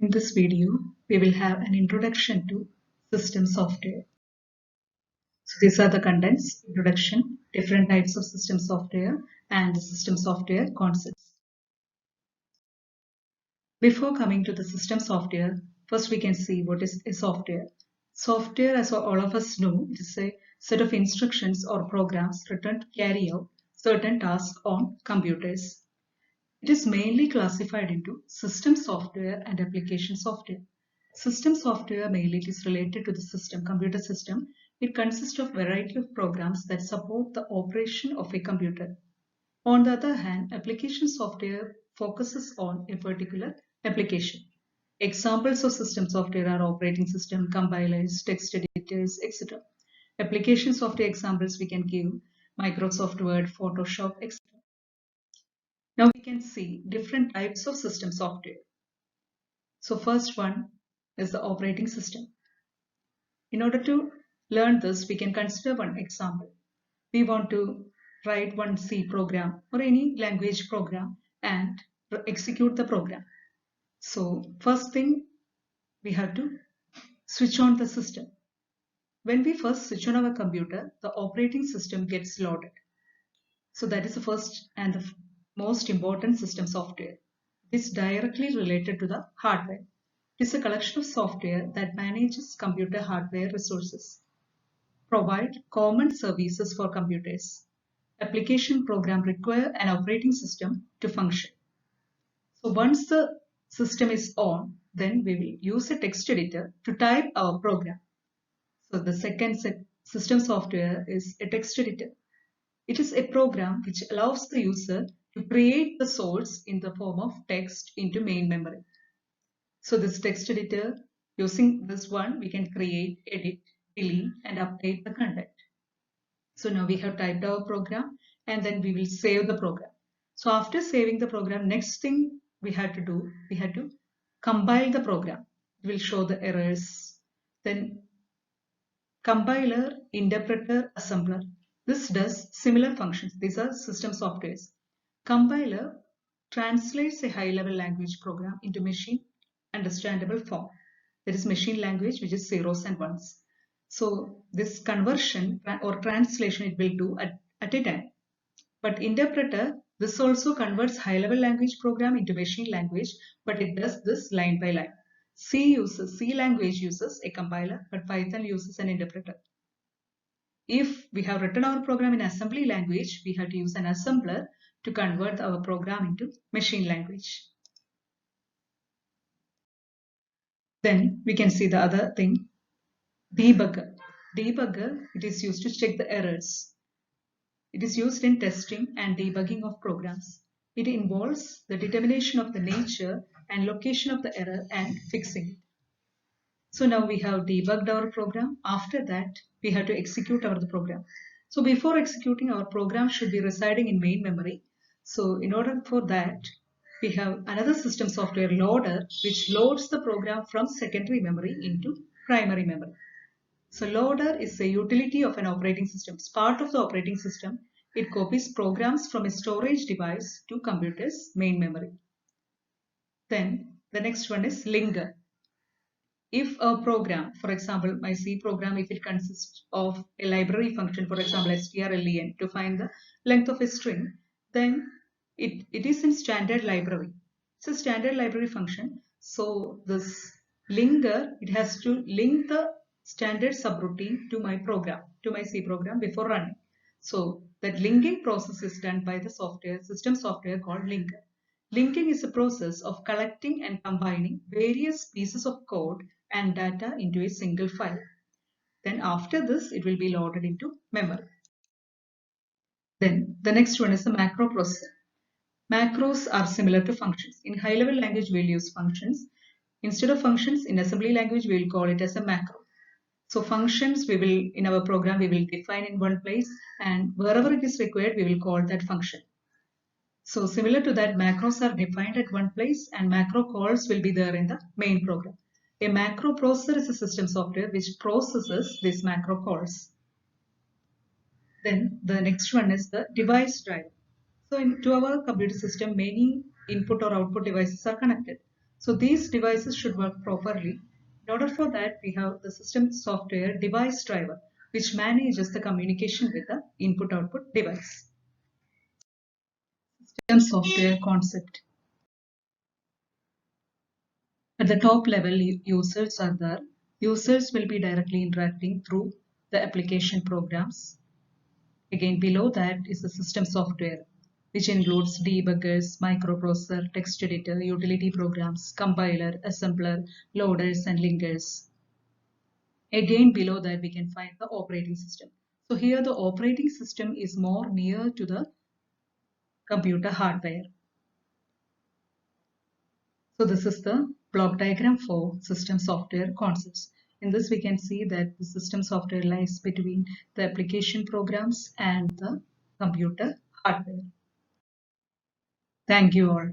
In this video, we will have an introduction to system software. So these are the contents: introduction, different types of system software, and the system software concepts. Before coming to the system software, first we can see what is a software. Software, as all of us know, is a set of instructions or programs written to carry out certain tasks on computers. It is mainly classified into system software and application software. System software mainly is related to the system, computer system. It consists of a variety of programs that support the operation of a computer. On the other hand, application software focuses on a particular application. Examples of system software are operating system, compilers, text editors, etc. Application software examples we can give Microsoft Word, Photoshop, etc. Now we can see different types of system software. So first one is the operating system. In order to learn this, we can consider one example. We want to write one C program or any language program and execute the program. So first thing, we have to switch on the system. When we first switch on our computer, the operating system gets loaded. So that is the first and the most important system software. It is directly related to the hardware. It is a collection of software that manages computer hardware resources, provide common services for computers. Application program require an operating system to function. So once the system is on, then we will use a text editor to type our program. So the second system software is a text editor. It is a program which allows the user to create the source in the form of text into main memory. So this text editor, using this one, we can create, edit, delete, and update the content. So now we have typed our program and then we will save the program. So after saving the program, next thing we had to do, we had to compile the program. It will show the errors. Then compiler, interpreter, assembler. This does similar functions. These are system softwares. Compiler translates a high-level language program into machine understandable form. That is machine language, which is zeros and ones. So this conversion or translation it will do at a time. But interpreter, this also converts high-level language program into machine language, but it does this line by line. C language uses a compiler, but Python uses an interpreter. If we have written our program in assembly language, we have to use an assembler to convert our program into machine language. Then we can see the other thing, debugger. Debugger, it is used to check the errors. It is used in testing and debugging of programs. It involves the determination of the nature and location of the error and fixing it. So now we have debugged our program. After that, we have to execute our program. So before executing, our program should be residing in main memory. So in order for that, we have another system software loader, which loads the program from secondary memory into primary memory. So loader is a utility of an operating system. It's part of the operating system. It copies programs from a storage device to computer's main memory. Then the next one is linker. If a program, for example, my C program, if it consists of a library function, for example, strlen, to find the length of a string, then it is in standard library. It's a standard library function. So this linker, it has to link the standard subroutine to my program, to my C program before running. So that linking process is done by the software, system software called linker. Linking is a process of collecting and combining various pieces of code and data into a single file. Then after this, it will be loaded into memory. Then the next one is the macro processor. Macros are similar to functions. In high-level language, we'll use functions. Instead of functions, in assembly language, we'll call it as a macro. So functions, we will, in our program, we will define in one place, and wherever it is required, we will call that function. So similar to that, macros are defined at one place and macro calls will be there in the main program. A macro processor is a system software which processes these macro calls. Then the next one is the device driver. So into our computer system, many input or output devices are connected. So these devices should work properly. In order for that, we have the system software device driver, which manages the communication with the input-output device. System software concept. At the top level, users are there. Users will be directly interacting through the application programs. Again, below that is the system software, which includes debuggers, microprocessor, text editor, utility programs, compiler, assembler, loaders, and linkers. Again, below that, we can find the operating system. So here the operating system is more near to the computer hardware. So this is the block diagram for system software concepts. In this, we can see that the system software lies between the application programs and the computer hardware. Thank you all.